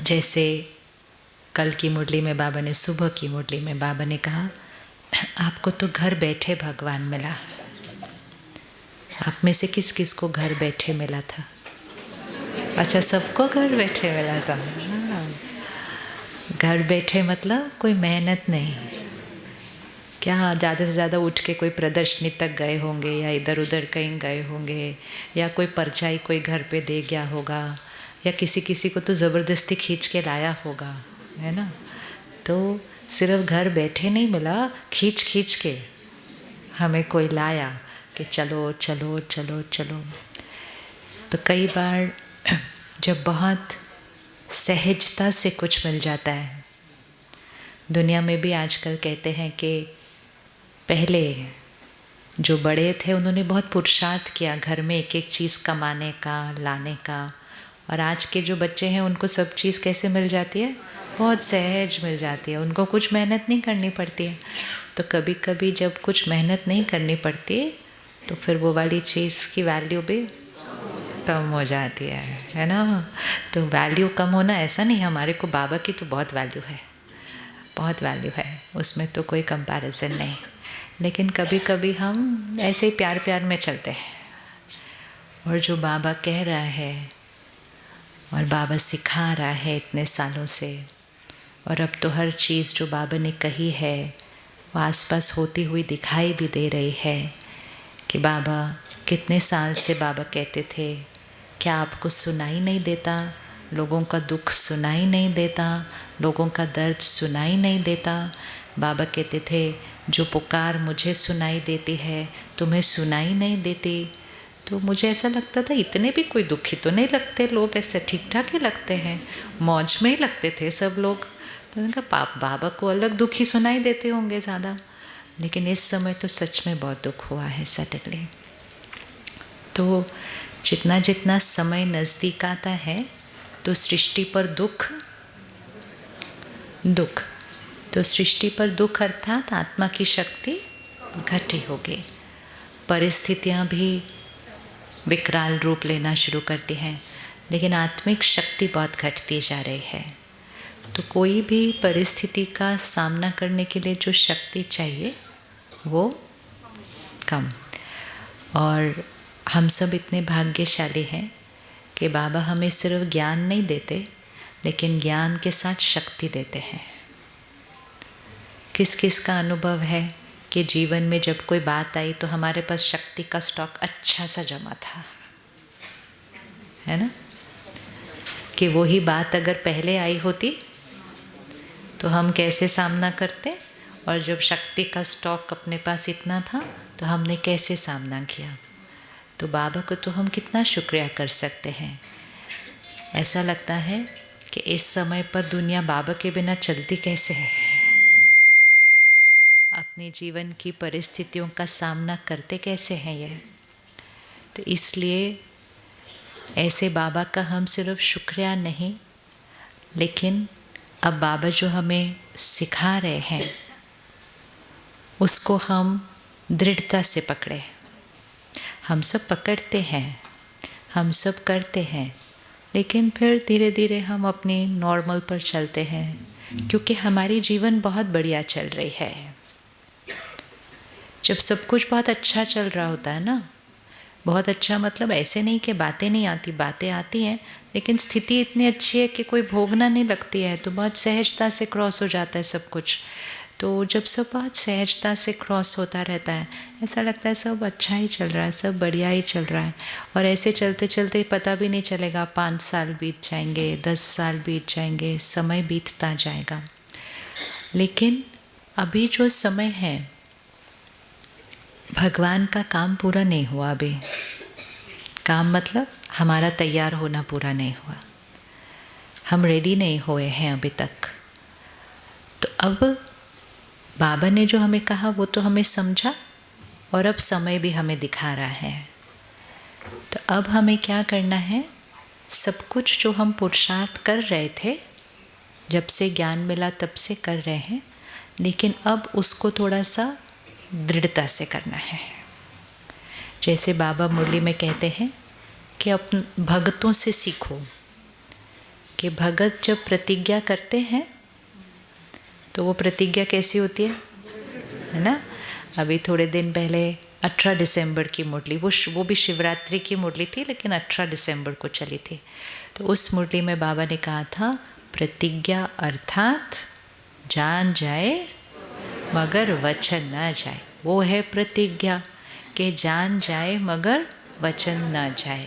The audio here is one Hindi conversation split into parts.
जैसे कल की मुरली में बाबा ने, सुबह की मुरली में बाबा ने कहा, आपको तो घर बैठे भगवान मिला। आप में से किस किस को घर बैठे मिला था? अच्छा, सबको घर बैठे मिला था। हाँ। घर बैठे मतलब कोई मेहनत नहीं। क्या ज़्यादा से ज़्यादा उठ के कोई प्रदर्शनी तक गए होंगे, या इधर उधर कहीं गए होंगे, या कोई परछाई कोई घर पे दे गया होगा, या किसी किसी को तो ज़बरदस्ती खींच के लाया होगा, है ना। तो सिर्फ घर बैठे नहीं मिला, खींच खींच के हमें कोई लाया कि चलो चलो चलो चलो। तो कई बार जब बहुत सहजता से कुछ मिल जाता है, दुनिया में भी आजकल कहते हैं कि पहले जो बड़े थे उन्होंने बहुत पुरुषार्थ किया घर में एक एक चीज़ कमाने का, लाने का, और आज के जो बच्चे हैं उनको सब चीज़ कैसे मिल जाती है? बहुत सहज मिल जाती है, उनको कुछ मेहनत नहीं करनी पड़ती है। तो कभी कभी जब कुछ मेहनत नहीं करनी पड़ती तो फिर वो वाली चीज़ की वैल्यू भी कम हो जाती है ना। तो वैल्यू कम होना ऐसा नहीं, हमारे को बाबा की तो बहुत वैल्यू है, बहुत वैल्यू है, उसमें तो कोई कंपैरिजन नहीं। लेकिन कभी कभी हम ऐसे ही प्यार प्यार में चलते हैं, और जो बाबा कह रहा है और बाबा सिखा रहा है इतने सालों से, और अब तो हर चीज़ जो बाबा ने कही है वो आसपास होती हुई दिखाई भी दे रही है। कि बाबा कितने साल से बाबा कहते थे, क्या आपको सुनाई नहीं देता? लोगों का दुख सुनाई नहीं देता? लोगों का दर्द सुनाई नहीं देता? बाबा कहते थे, जो पुकार मुझे सुनाई देती है तुम्हें सुनाई नहीं देती। तो मुझे ऐसा लगता था इतने भी कोई दुखी तो नहीं लगते लोग, ऐसे ठीक ठाक ही लगते हैं, मौज में ही लगते थे सब लोग। तो उनका बाबा को अलग दुखी सुनाई देते होंगे ज़्यादा, लेकिन इस समय तो सच में बहुत दुख हुआ है सडनली। तो जितना जितना समय नज़दीक आता है तो सृष्टि पर दुख, तो सृष्टि पर दुख अर्थात आत्मा की शक्ति घटी होगी, परिस्थितियाँ भी विकराल रूप लेना शुरू करती हैं, लेकिन आत्मिक शक्ति बहुत घटती जा रही है। तो कोई भी परिस्थिति का सामना करने के लिए जो शक्ति चाहिए वो कम। और हम सब इतने भाग्यशाली हैं कि बाबा हमें सिर्फ ज्ञान नहीं देते, लेकिन ज्ञान के साथ शक्ति देते हैं। किस किस का अनुभव है कि जीवन में जब कोई बात आई तो हमारे पास शक्ति का स्टॉक अच्छा सा जमा था, है ना। कि वही बात अगर पहले आई होती तो हम कैसे सामना करते, और जब शक्ति का स्टॉक अपने पास इतना था तो हमने कैसे सामना किया। तो बाबा को तो हम कितना शुक्रिया कर सकते हैं। ऐसा लगता है कि इस समय पर दुनिया बाबा के बिना चलती कैसे है, अपने जीवन की परिस्थितियों का सामना करते कैसे हैं ये। तो इसलिए ऐसे बाबा का हम सिर्फ शुक्रिया नहीं, लेकिन अब बाबा जो हमें सिखा रहे हैं उसको हम दृढ़ता से पकड़े। हम सब पकड़ते हैं, हम सब करते हैं, लेकिन फिर धीरे धीरे हम अपनी नॉर्मल पर चलते हैं, क्योंकि हमारी जीवन बहुत बढ़िया चल रही है। जब सब कुछ बहुत अच्छा चल रहा होता है ना, बहुत अच्छा मतलब ऐसे नहीं कि बातें नहीं आती, बातें आती हैं, लेकिन स्थिति इतनी अच्छी है कि कोई भोगना नहीं लगती है, तो बहुत सहजता से क्रॉस हो जाता है सब कुछ। तो जब सब बहुत सहजता से क्रॉस होता रहता है, ऐसा लगता है सब अच्छा ही चल रहा है, सब बढ़िया ही चल रहा है। और ऐसे चलते चलते पता भी नहीं चलेगा, 5 साल बीत जाएंगे, 10 साल बीत जाएंगे, समय बीतता जाएगा। लेकिन अभी जो समय है, भगवान का काम पूरा नहीं हुआ अभी। काम मतलब हमारा तैयार होना पूरा नहीं हुआ, हम रेडी नहीं हुए हैं अभी तक। तो अब बाबा ने जो हमें कहा वो तो हमें समझा, और अब समय भी हमें दिखा रहा है। तो अब हमें क्या करना है, सब कुछ जो हम पुरुषार्थ कर रहे थे, जब से ज्ञान मिला तब से कर रहे हैं, लेकिन अब उसको थोड़ा सा दृढ़ता से करना है। जैसे बाबा मुरली में कहते हैं कि अपने भक्तों से सीखो, कि भगत जब प्रतिज्ञा करते हैं तो वो प्रतिज्ञा कैसी होती है ना। अभी थोड़े दिन पहले 18 दिसंबर की मुरली, वो भी शिवरात्रि की मुरली थी, लेकिन 18 दिसंबर को चली थी। तो उस मुरली में बाबा ने कहा था, प्रतिज्ञा अर्थात जान जाए मगर वचन न जाए। वो है प्रतिज्ञा कि जान जाए मगर वचन न जाए।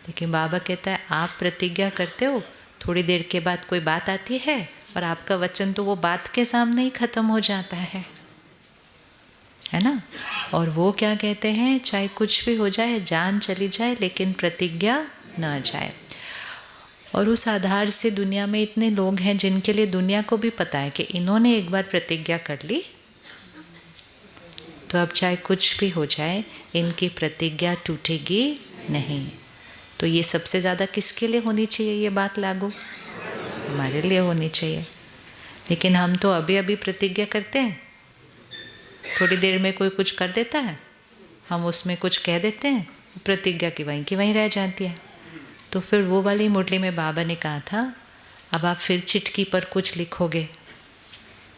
लेकिन बाबा कहता है आप प्रतिज्ञा करते हो, थोड़ी देर के बाद कोई बात आती है और आपका वचन तो वो बात के सामने ही खत्म हो जाता है ना। और वो क्या कहते हैं, चाहे कुछ भी हो जाए, जान चली जाए, लेकिन प्रतिज्ञा न जाए। और उस आधार से दुनिया में इतने लोग हैं जिनके लिए दुनिया को भी पता है कि इन्होंने एक बार प्रतिज्ञा कर ली तो अब चाहे कुछ भी हो जाए इनकी प्रतिज्ञा टूटेगी नहीं। तो ये सबसे ज़्यादा किसके लिए होनी चाहिए ये बात लागू? हमारे लिए होनी चाहिए। लेकिन हम तो अभी अभी प्रतिज्ञा करते हैं, थोड़ी देर में कोई कुछ कर देता है, हम उसमें कुछ कह देते हैं, प्रतिज्ञा की वहीं रह जाती है। तो फिर वो वाली मुरली में बाबा ने कहा था, अब आप फिर चिटकी पर कुछ लिखोगे।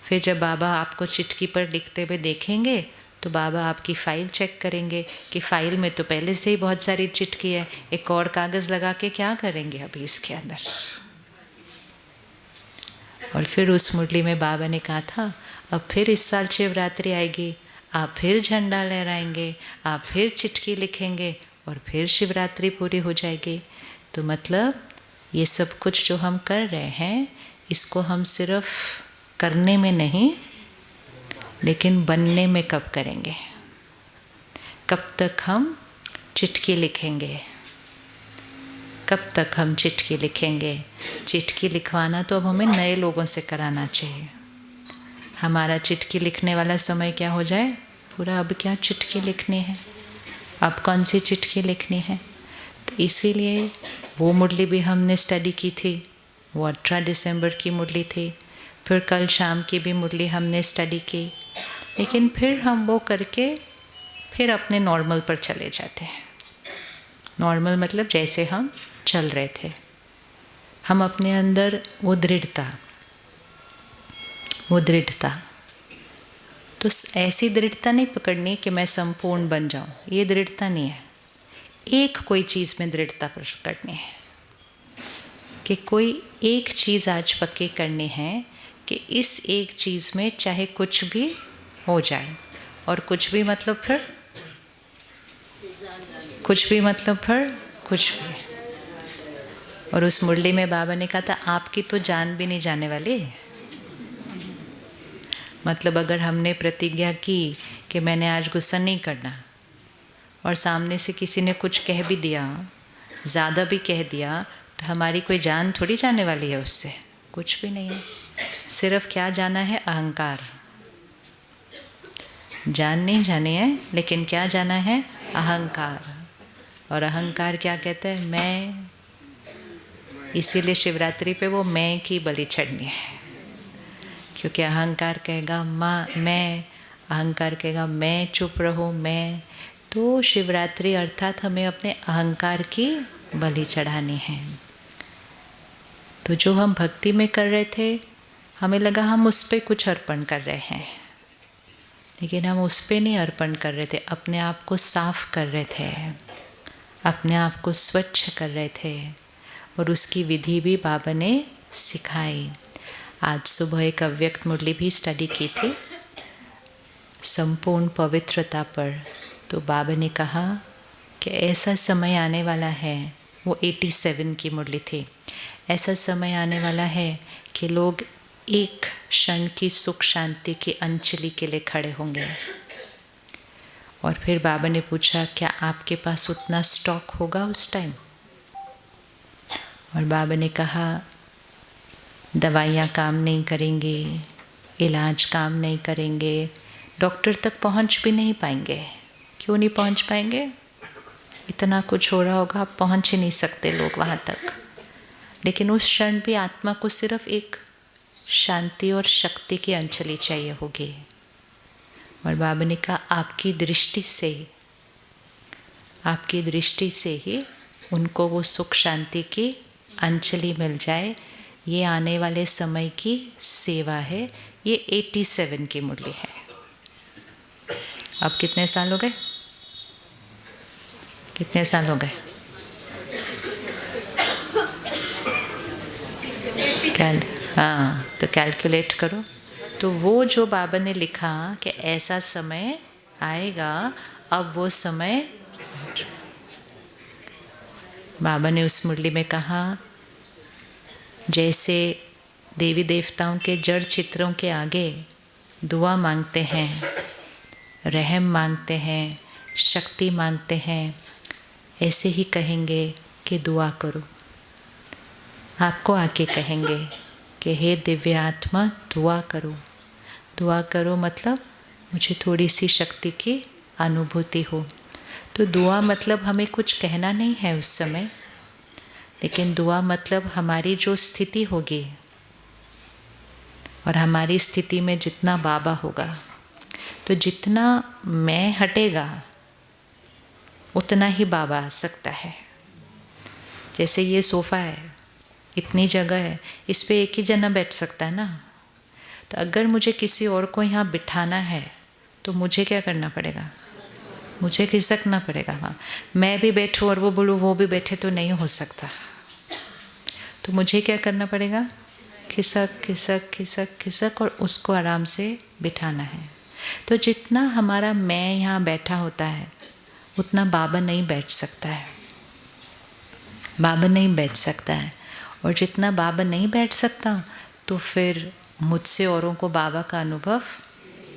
फिर जब बाबा आपको चिटकी पर लिखते हुए देखेंगे तो बाबा आपकी फ़ाइल चेक करेंगे कि फ़ाइल में तो पहले से ही बहुत सारी चिटकी है, एक और कागज़ लगा के क्या करेंगे अभी इसके अंदर। और फिर उस मुरली में बाबा ने कहा था, अब फिर इस साल शिवरात्रि आएगी, आप फिर झंडा लहराएंगे, आप फिर चिटकी लिखेंगे और फिर शिवरात्रि पूरी हो जाएगी। तो मतलब ये सब कुछ जो हम कर रहे हैं, इसको हम सिर्फ करने में नहीं, लेकिन बनने में कब करेंगे? कब तक हम चिटकी लिखेंगे? कब तक हम चिटकी लिखेंगे? चिटकी लिखवाना तो अब हमें नए लोगों से कराना चाहिए। हमारा चिटकी लिखने वाला समय क्या हो जाए पूरा। अब क्या चिटकी लिखनी है, अब कौन सी चिटकी लिखनी है? तो इसीलिए वो मुरली भी हमने स्टडी की थी, वो 18 दिसंबर की मुरली थी। फिर कल शाम की भी मुरली हमने स्टडी की, लेकिन फिर हम वो करके फिर अपने नॉर्मल पर चले जाते हैं। नॉर्मल मतलब जैसे हम चल रहे थे, हम अपने अंदर वो दृढ़ता तो ऐसी दृढ़ता नहीं पकड़नी कि मैं संपूर्ण बन जाऊं, ये दृढ़ता नहीं है। एक कोई चीज़ में दृढ़ता पकड़नी है कि कोई एक चीज़ आज पक्की करनी है कि इस एक चीज़ में चाहे कुछ भी हो जाए। और कुछ भी मतलब फिर कुछ भी मतलब फिर कुछ भी। और उस मुरली में बाबा ने कहा था, आपकी तो जान भी नहीं जाने वाली। मतलब अगर हमने प्रतिज्ञा की कि मैंने आज गुस्सा नहीं करना, और सामने से किसी ने कुछ कह भी दिया, ज़्यादा भी कह दिया, तो हमारी कोई जान थोड़ी जाने वाली है उससे, कुछ भी नहीं है। सिर्फ क्या जाना है? अहंकार। जान नहीं जानी है, लेकिन क्या जाना है? अहंकार। और अहंकार क्या कहते हैं? मैं। इसीलिए शिवरात्रि पे वो मैं की बलि चढ़नी है, क्योंकि अहंकार कहेगा मैं, अहंकार कहेगा मैं चुप रहूँ मैं। तो शिवरात्रि अर्थात हमें अपने अहंकार की बलि चढ़ानी है। तो जो हम भक्ति में कर रहे थे, हमें लगा हम उस पर कुछ अर्पण कर रहे हैं, लेकिन हम उस पर नहीं अर्पण कर रहे थे, अपने आप को साफ कर रहे थे, अपने आप को स्वच्छ कर रहे थे। और उसकी विधि भी बाबा ने सिखाई। आज सुबह एक अव्यक्त मुरली भी स्टडी की थी संपूर्ण पवित्रता पर। तो बाबा ने कहा कि ऐसा समय आने वाला है, वो 87 की मुरली थी, ऐसा समय आने वाला है कि लोग एक क्षण की सुख शांति की अंजलि के लिए खड़े होंगे। और फिर बाबा ने पूछा, क्या आपके पास उतना स्टॉक होगा उस टाइम? और बाबा ने कहा, दवाइयाँ काम नहीं करेंगी, इलाज काम नहीं करेंगे, डॉक्टर तक पहुँच भी नहीं पाएंगे। क्यों नहीं पहुँच पाएंगे? इतना कुछ हो रहा होगा, आप पहुँच ही नहीं सकते लोग वहाँ तक। लेकिन उस क्षण भी आत्मा को सिर्फ एक शांति और शक्ति की अंजलि चाहिए होगी। और बाबा ने कहा, आपकी दृष्टि से ही उनको वो सुख शांति की अंजलि मिल जाए, ये आने वाले समय की सेवा है। ये 87 की मुरली है। अब कितने साल हो गए? कितने साल हो गए? हाँ, तो कैलकुलेट करो। तो वो जो बाबा ने लिखा कि ऐसा समय आएगा, अब वो समय, बाबा ने उस मुरली में कहा, जैसे देवी देवताओं के जड़ चित्रों के आगे दुआ मांगते हैं, रहम मांगते हैं, शक्ति मांगते हैं, ऐसे ही कहेंगे कि दुआ करो। आपको आके कहेंगे कि हे दिव्य आत्मा दुआ करो। दुआ करो मतलब मुझे थोड़ी सी शक्ति की अनुभूति हो। तो दुआ मतलब हमें कुछ कहना नहीं है उस समय, लेकिन दुआ मतलब हमारी जो स्थिति होगी और हमारी स्थिति में जितना बाबा होगा, तो जितना मैं हटेगा उतना ही बाबा आ सकता है। जैसे ये सोफ़ा है, इतनी जगह है, इस पे एक ही जना बैठ सकता है ना। तो अगर मुझे किसी और को यहाँ बिठाना है तो मुझे क्या करना पड़ेगा? मुझे खिसकना पड़ेगा। हाँ, मैं भी बैठूँ और वो बोलूँ वो भी बैठे तो नहीं हो सकता। तो मुझे क्या करना पड़ेगा? खिसक खिसक खिसक खिसक और उसको आराम से बिठाना है। तो जितना हमारा मैं यहाँ बैठा होता है उतना बाबा नहीं बैठ सकता है। बाबा नहीं बैठ सकता है। और जितना बाबा नहीं बैठ सकता तो फिर मुझसे औरों को बाबा का अनुभव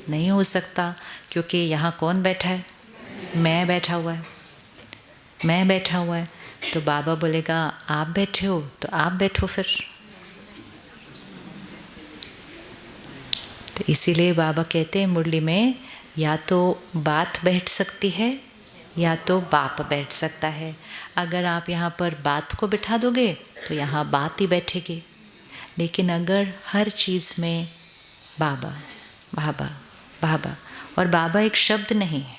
नहीं हो सकता, क्योंकि यहाँ कौन बैठा है? मैं बैठा हुआ है। मैं बैठा हुआ है तो बाबा बोलेगा आप बैठे हो तो आप बैठो फिर। तो इसीलिए बाबा कहते हैं मुरली में, या तो बात बैठ सकती है या तो बाप बैठ सकता है। अगर आप यहाँ पर बात को बिठा दोगे तो यहाँ बात ही बैठेगी। लेकिन अगर हर चीज़ में बाबा बाबा बाबा, और बाबा एक शब्द नहीं है,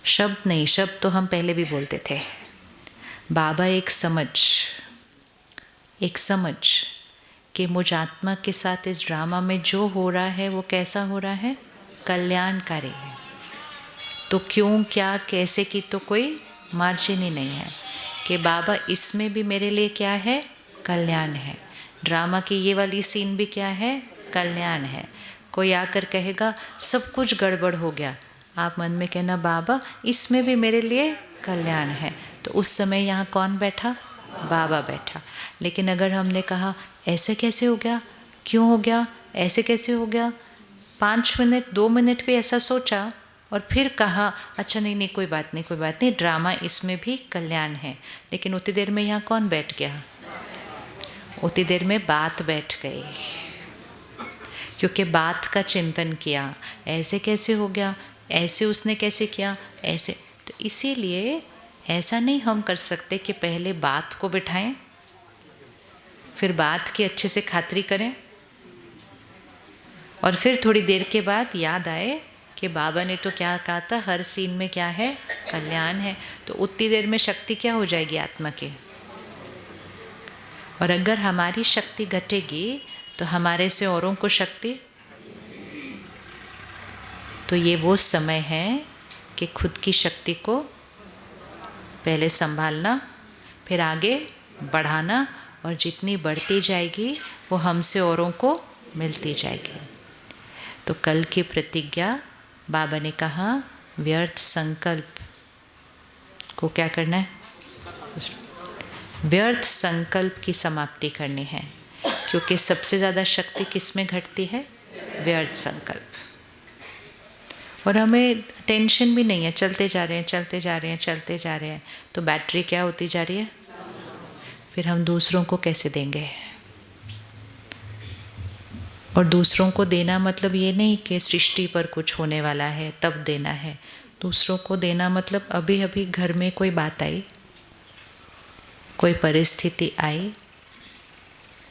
शब्द नहीं, शब्द तो हम पहले भी बोलते थे। बाबा एक समझ कि मुझ आत्मा के साथ इस ड्रामा में जो हो रहा है वो कैसा हो रहा है? कल्याणकारी है। तो क्यों, क्या, कैसे की तो कोई मार्जिन ही नहीं है कि बाबा इसमें भी मेरे लिए क्या है? कल्याण है। ड्रामा की ये वाली सीन भी क्या है? कल्याण है। कोई आकर कहेगा सब कुछ गड़बड़ हो गया, आप मन में कहना बाबा इसमें भी मेरे लिए कल्याण है। तो उस समय यहाँ कौन बैठा? बाबा बैठा। लेकिन अगर हमने कहा ऐसे कैसे हो गया, क्यों हो गया, ऐसे कैसे हो गया, 5 मिनट 2 मिनट भी ऐसा सोचा और फिर कहा अच्छा नहीं कोई बात नहीं, ड्रामा इसमें भी कल्याण है, लेकिन उतनी देर में यहाँ कौन बैठ गया? उतनी देर में बात बैठ गई, क्योंकि बात का चिंतन किया, ऐसे कैसे हो गया, ऐसे उसने कैसे किया, ऐसे। तो इसीलिए ऐसा नहीं हम कर सकते कि पहले बात को बिठाएं फिर बात की अच्छे से खातिरी करें और फिर थोड़ी देर के बाद याद आए कि बाबा ने तो क्या कहा था, हर सीन में क्या है? कल्याण है। तो उतनी देर में शक्ति क्या हो जाएगी आत्मा की। और अगर हमारी शक्ति घटेगी तो हमारे से औरों को शक्ति। तो ये वो समय है कि खुद की शक्ति को पहले संभालना, फिर आगे बढ़ाना, और जितनी बढ़ती जाएगी वो हमसे औरों को मिलती जाएगी। तो कल की प्रतिज्ञा बाबा ने कहा, व्यर्थ संकल्प को क्या करना है? व्यर्थ संकल्प की समाप्ति करनी है, क्योंकि सबसे ज़्यादा शक्ति किस में घटती है? व्यर्थ संकल्प। और हमें टेंशन भी नहीं है, चलते जा रहे हैं, तो बैटरी क्या होती जा रही है? फिर हम दूसरों को कैसे देंगे? और दूसरों को देना मतलब ये नहीं कि सृष्टि पर कुछ होने वाला है तब देना है। दूसरों को देना मतलब अभी अभी घर में कोई बात आई, कोई परिस्थिति आई,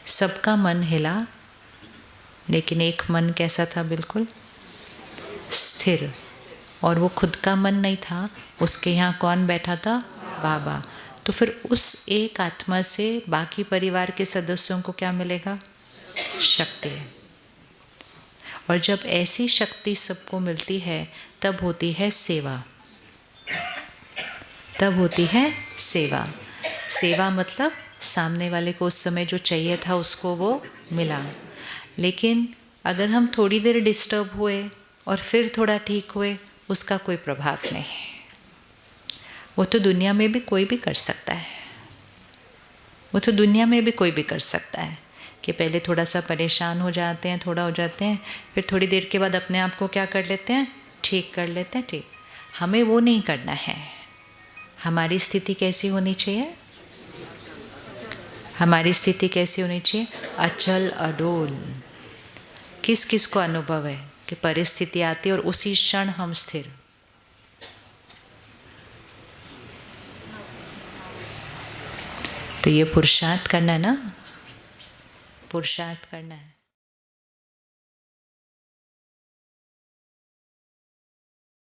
सबका मन हिला, लेकिन एक मन कैसा था? बिल्कुल स्थिर। और वो खुद का मन नहीं था, उसके यहाँ कौन बैठा था? बाबा। तो तो फिर उस एक आत्मा से बाकी परिवार के सदस्यों को क्या मिलेगा? शक्ति। और जब ऐसी शक्ति सबको मिलती है तब होती है सेवा। तब होती है सेवा। सेवा मतलब सामने वाले को उस समय जो चाहिए था उसको वो मिला। लेकिन अगर हम थोड़ी देर डिस्टर्ब हुए और फिर थोड़ा ठीक हुए, उसका कोई प्रभाव नहीं। वो तो दुनिया में भी कोई भी कर सकता है। वो तो दुनिया में भी कोई भी कर सकता है कि पहले थोड़ा सा परेशान हो जाते हैं, थोड़ा हो जाते हैं, फिर थोड़ी देर के बाद अपने आप को क्या कर लेते हैं? ठीक कर लेते हैं। ठीक, हमें वो नहीं करना है। हमारी स्थिति कैसी होनी चाहिए? हमारी स्थिति कैसी होनी चाहिए? अचल अडोल। किस किस को अनुभव है कि परिस्थिति आती है और उसी क्षण हम स्थिर? तो ये पुरुषार्थ करना है ना, पुरुषार्थ करना है।